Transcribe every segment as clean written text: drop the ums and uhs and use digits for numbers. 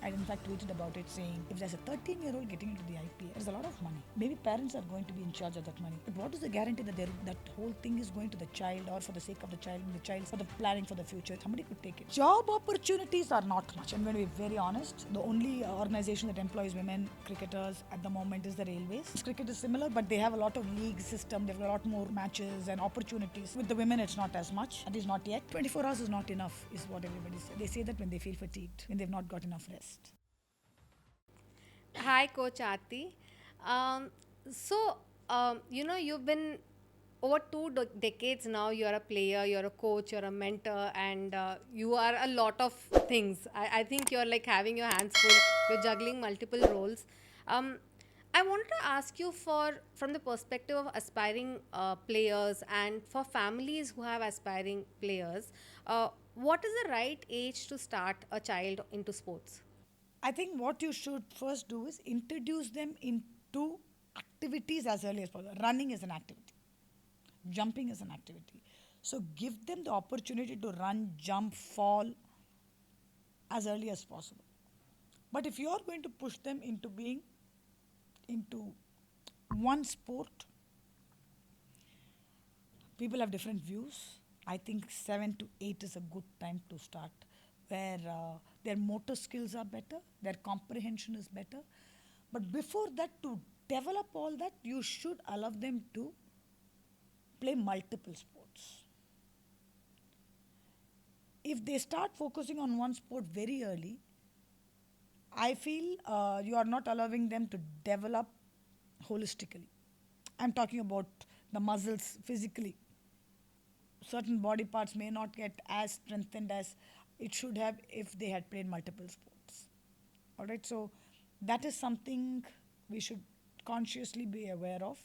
I in fact tweeted about it saying if there's a 13-year-old getting into the IPL, there's a lot of money. Maybe parents are going to be in charge of that money. But what is the guarantee that that whole thing is going to the child or for the sake of the child and the child for the planning for the future? Somebody could take it. Job opportunities are not much. I'm going to be very honest. The only organization that employs women cricketers at the moment is the Railways. Cricket is similar, but they have a lot of league system. They have a lot more matches and opportunities. With the women, it's not as much. At least not yet. 24 hours is not enough, is what everybody says. They say that when they feel fatigued, when they've not got enough rest. Hi, Coach Aarti. Um, you've been over decades now. You're a player, you're a coach, you're a mentor, and you are a lot of things. I think you're like having your hands full. You're juggling multiple roles. Um, I wanted to ask you from the perspective of aspiring players and for families who have aspiring players, what is the right age to start a child into sports? I think what you should first do is introduce them into activities as early as possible. Running is an activity, jumping is an activity. So give them the opportunity to run, jump, fall as early as possible. But if you are going to push them into being into one sport, people have different views. I think 7 to 8 is a good time to start, where their motor skills are better, their comprehension is better. But before that, to develop all that, you should allow them to play multiple sports. If they start focusing on one sport very early, I feel you are not allowing them to develop holistically. I'm talking about the muscles physically. Certain body parts may not get as strengthened as it should have if they had played multiple sports. All right, so that is something we should consciously be aware of.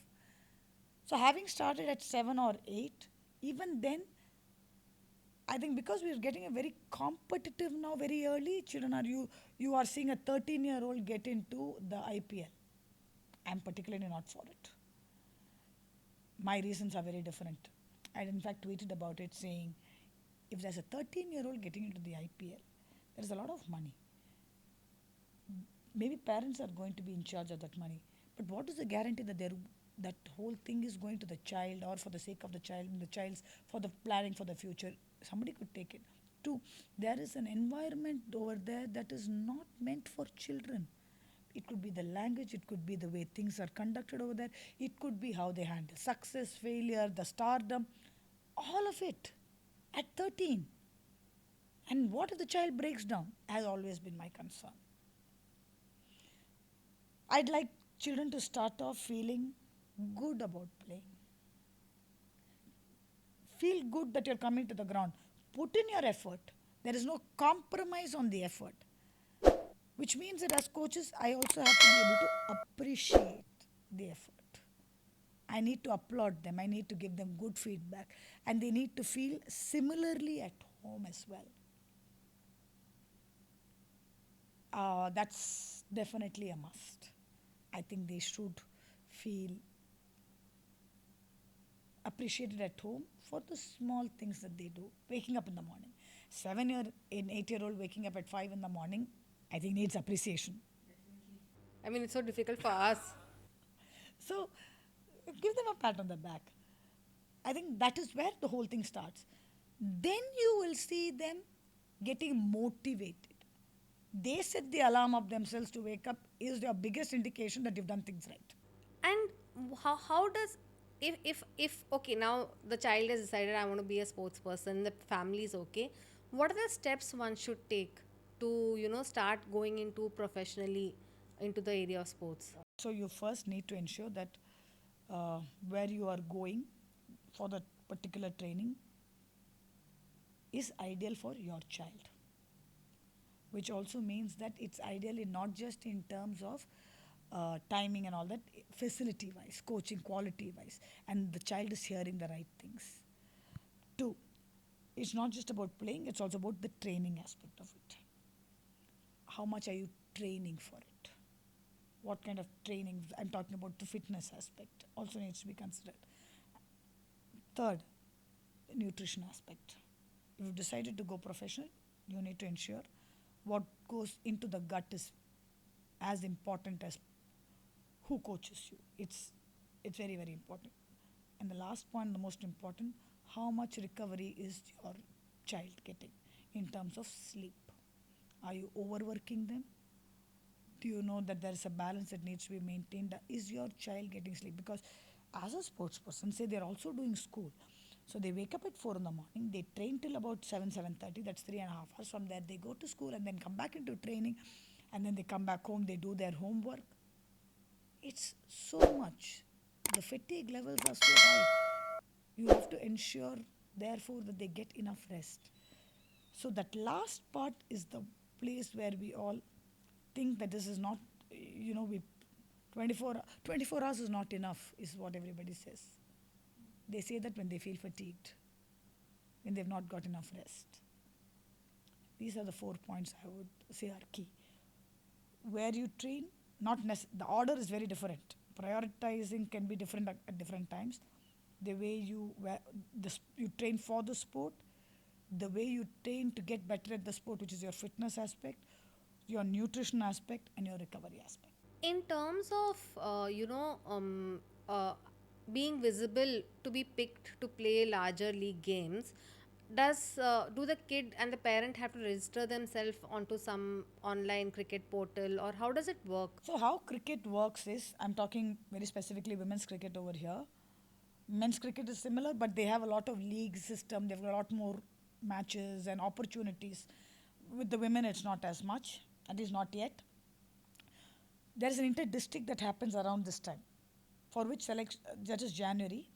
So, having started at 7 or 8, even then, I think because we are getting a very competitive now very early, children are you are seeing a 13-year-old get into the IPL. I'm particularly not for it. My reasons are very different. I in fact tweeted about it saying if there's a 13-year-old getting into the IPL, there's a lot of money. Maybe parents are going to be in charge of that money. But what is the guarantee that that whole thing is going to the child or for the sake of the child and the child's for the planning for the future? Somebody could take it. Two, there is an environment over there that is not meant for children. It could be the language, it could be the way things are conducted over there, it could be how they handle success, failure, the stardom, all of it at 13. And what if the child breaks down? Has always been my concern. I'd like children to start off feeling good about playing. Feel good that you're coming to the ground. Put in your effort. There is no compromise on the effort. Which means that as coaches, I also have to be able to appreciate the effort. I need to applaud them. I need to give them good feedback. And they need to feel similarly at home as well. That's definitely a must. I think they should feel appreciated at home for the small things that they do. Waking up in the morning. 8-year-old waking up at 5 in the morning, I think needs appreciation. I mean, it's so difficult for us. So give them a pat on the back. I think that is where the whole thing starts. Then you will see them getting motivated. They set the alarm of themselves to wake up is your biggest indication that you've done things right. And how does if okay, now the child has decided I want to be a sports person, the family is okay, what are the steps one should take to start going into professionally into the area of sports? So you first need to ensure that where you are going for that particular training is ideal for your child, which also means that it's ideally not just in terms of timing and all that, facility wise, coaching quality wise, and the child is hearing the right things. Two, it's not just about playing, it's also about the training aspect of it. How much are you training for it? What kind of training? I'm talking about the fitness aspect, also needs to be considered. Third, the nutrition aspect. If you've decided to go professional, you need to ensure what goes into the gut is as important as who coaches you. It's very, very important. And the last point, the most important, how much recovery is your child getting in terms of sleep? Are you overworking them? Do you know that there is a balance that needs to be maintained? Is your child getting sleep? Because as a sports person, say they're also doing school. So they wake up at 4 in the morning, they train till about 7, 7:30, that's 3.5 hours. From there they go to school and then come back into training, and then they come back home, they do their homework. It's so much. The fatigue levels are so high. You have to ensure, therefore, that they get enough rest. So that last part is the place where we all think that this is not, we 24 hours is not enough, is what everybody says. They say that when they feel fatigued, when they've not got enough rest. These are the 4 points I would say are key. Where you train, the order is very different. Prioritizing can be different at different times. The way you train for the sport, the way you train to get better at the sport, which is your fitness aspect, your nutrition aspect, and your recovery aspect. In terms of uh, being visible to be picked to play larger league games, does do the kid and the parent have to register themselves onto some online cricket portal, or how does it work? So, how cricket works is, I'm talking very specifically women's cricket over here. Men's cricket is similar, but they have a lot of league system. They've got a lot more matches and opportunities. With the women, it's not as much, at least not yet. There is an inter-district that happens around this time, for which that is January.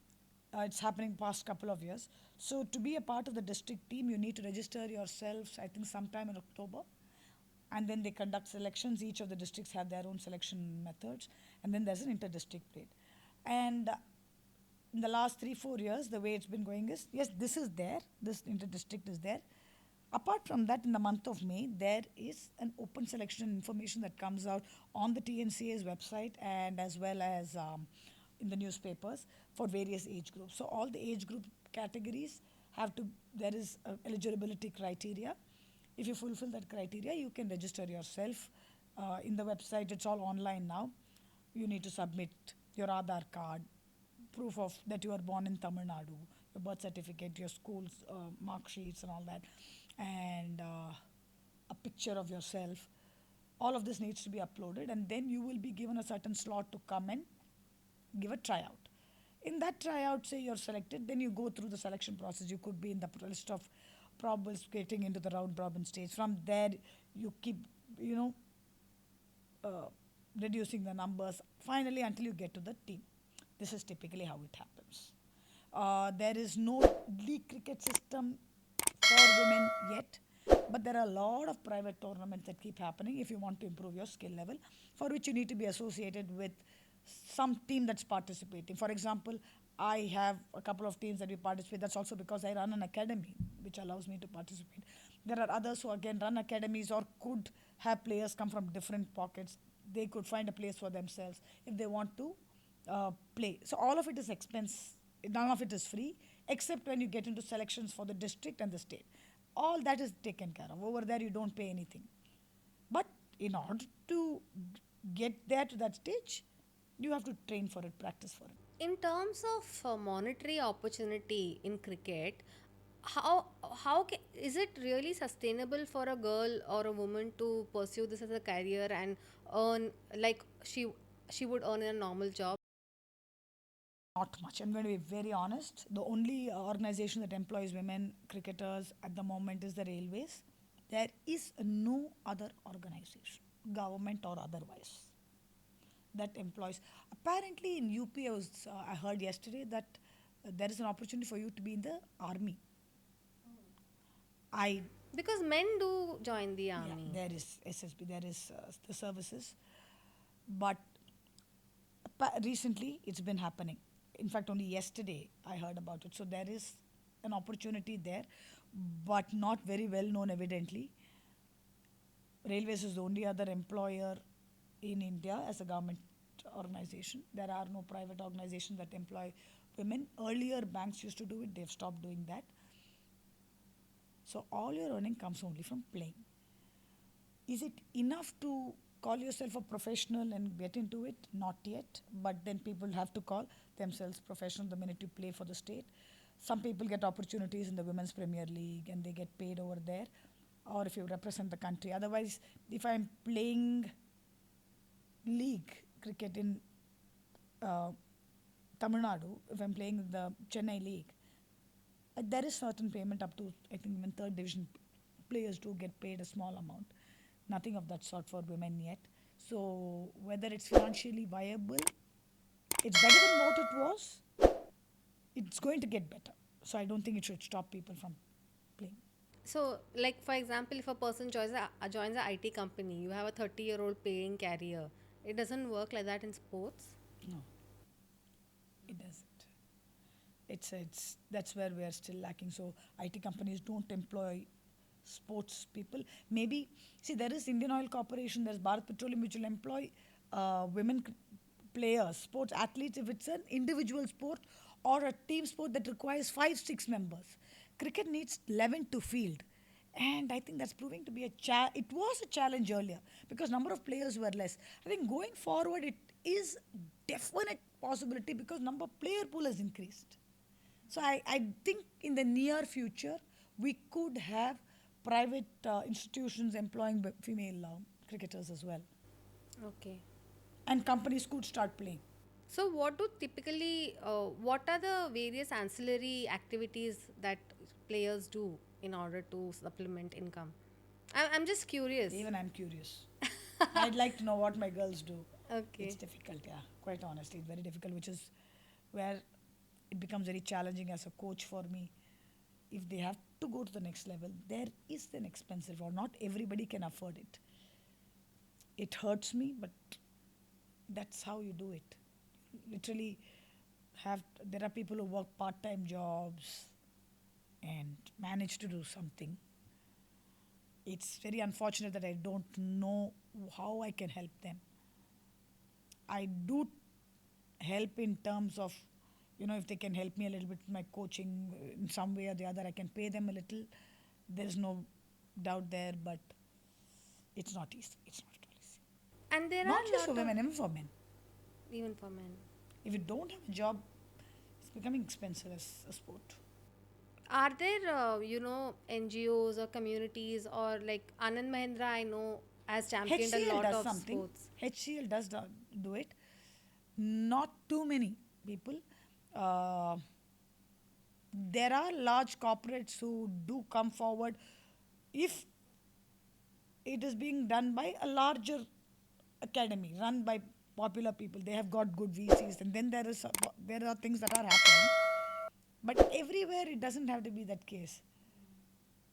It's happening past couple of years. So to be a part of the district team, you need to register yourselves, I think, sometime in October. And then they conduct selections. Each of the districts have their own selection methods. And then there's an inter-district play. And in the last 3, 4 years, the way it's been going is, yes, this is there. This inter-district is there. Apart from that, in the month of May, there is an open selection information that comes out on the TNCA's website and as well as in the newspapers for various age groups. So all the age group categories there is eligibility criteria. If you fulfill that criteria, you can register yourself in the website. It's all online now. You need to submit your Aadhaar card, proof of that you are born in Tamil Nadu, your birth certificate, your school's mark sheets, and all that, and a picture of yourself. All of this needs to be uploaded, and then you will be given a certain slot to come and give a tryout. In that tryout, say you're selected, then you go through the selection process. You could be in the list of probables getting into the round robin stage. From there, you keep, you know, uh, reducing the numbers finally until you get to the team. This is typically how it happens. There is no league cricket system for women yet, but there are a lot of private tournaments that keep happening if you want to improve your skill level, for which you need to be associated with some team that's participating. For example, I have a couple of teams that we participate. That's also because I run an academy, which allows me to participate. There are others who again run academies or could have players come from different pockets. They could find a place for themselves if they want to play. So all of it is expense. None of it is free, except when you get into selections for the district and the state. All that is taken care of. Over there, you don't pay anything. But in order to get there to that stage, you have to train for it, practice for it. In terms of monetary opportunity in cricket, is it really sustainable for a girl or a woman to pursue this as a career and earn like she would earn in a normal job? Not much. I'm going to be very honest. The only organization that employs women cricketers at the moment is the Railways. There is no other organization, government or otherwise, that employs. Apparently, in UP, I heard yesterday that there is an opportunity for you to be in the army. I Because men do join the Yeah, army. there is SSB, there is the services, but recently it's been happening. In fact, only yesterday I heard about it. So there is an opportunity there, but not very well known, evidently. Railways is the only other employer in India as a government organization. There are no private organizations that employ women. Earlier, banks used to do it, they've stopped doing that. So all your earning comes only from playing. Is it enough to call yourself a professional and get into it? Not yet, but then people have to call themselves professional the minute you play for the state. Some people get opportunities in the Women's Premier League and they get paid over there, or if you represent the country. Otherwise, if I'm playing league cricket in uh, Tamil Nadu, if I'm playing the Chennai League, there is certain payment up to, I think, even third division players do get paid a small amount. Nothing of that sort for women yet. So whether it's financially viable, it's better than what it was. It's going to get better. So I don't think it should stop people from playing. So, like for example, if a person joins a IT company, you have a 30-year-old paying career. It doesn't work like that in sports. No, it doesn't. It's that's where we are still lacking. So IT companies don't employ sports people. Maybe see there is Indian Oil Corporation, there's Bharat Petroleum, which will employ women players, sports athletes if it's an individual sport or a team sport that requires 5 6 members. Cricket needs 11 to field. And I think that's proving to be it was a challenge earlier because number of players were less. I think going forward it is definite possibility because number player pool has increased. So I think in the near future, we could have private institutions employing female cricketers as well. Okay. And companies could start playing. So, what are the various ancillary activities that players do in order to supplement income? I'm just curious. Even I'm curious. I'd like to know what my girls do. It's Okay. difficult, yeah, quite honestly. It's very difficult, which is where it becomes very challenging as a coach for me. If they have to go to the next level, there is an expensive, or not everybody can afford it. It hurts me, but that's how you do it. Literally, there are people who work part-time jobs and manage to do something. It's very unfortunate that I don't know how I can help them. I do help in terms of, if they can help me a little bit with my coaching in some way or the other, I can pay them a little. There's no doubt there, but it's not easy. It's not at all easy. And there are Not a just for lot of, women, even for men. even for men. If you don't have a job, it's becoming expensive as a sport. Are there, NGOs or communities or like Anand Mahindra, I know, has championed a HCL lot does of something. sports. HCL does do it. Not too many people. Uh, there are large corporates who do come forward if it is being done by a larger academy run by popular people. They have got good VCs, and then there are things that are happening. But everywhere it doesn't have to be that case.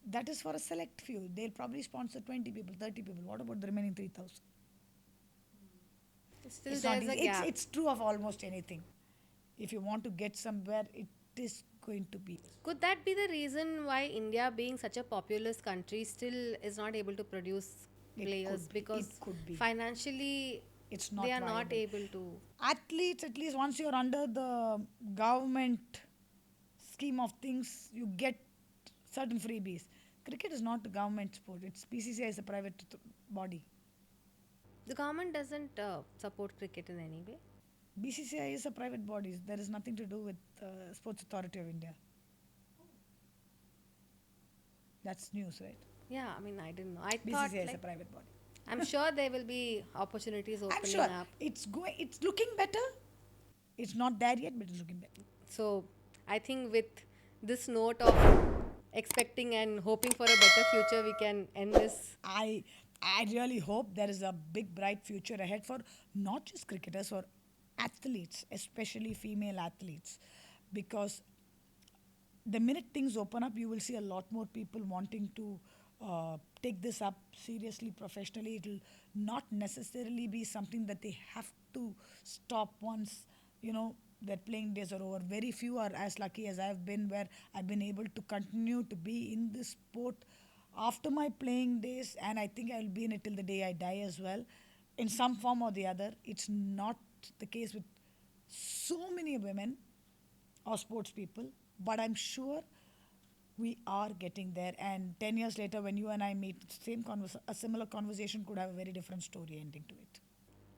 That is for a select few. They'll probably sponsor 20 people, 30 people. What about the remaining 3,000? Still, It's not there's a easy. gap. It's true of almost anything. If you want to get somewhere, it is going to be. Could that be the reason why India, being such a populous country, still is not able to produce It players could be. because It could be. financially It's they not are not viable. able to? Athletes, at least once you're under the government scheme of things, you get certain freebies. Cricket is not a government sport. It's BCCI is a private body. The government doesn't support cricket in any way. BCCI is a private body. There is nothing to do with Sports Authority of India. That's news, right? Yeah, I mean, I didn't know. I thought BCCI is a like private body. I'm sure there will be opportunities I'm opening sure up. it's going. It's looking better. It's not there yet, but it's looking better. So I think with this note of expecting and hoping for a better future, we can end this. I really hope there is a big bright future ahead for not just cricketers, for athletes, especially female athletes, because the minute things open up, you will see a lot more people wanting to take this up seriously, professionally. It will not necessarily be something that they have to stop once, their playing days are over. Very few are as lucky as I've been, where I've been able to continue to be in this sport after my playing days, and I think I'll be in it till the day I die as well, in some form or the other. It's not the case with so many women or sports people, but I'm sure we are getting there. And 10 years later, when you and I meet, a similar conversation could have a very different story ending to it.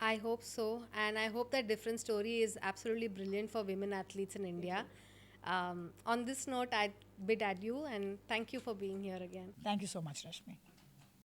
I hope so, and I hope that different story is absolutely brilliant for women athletes in India. On this note, I bid adieu and thank you for being here again. Thank you so much, Rashmi.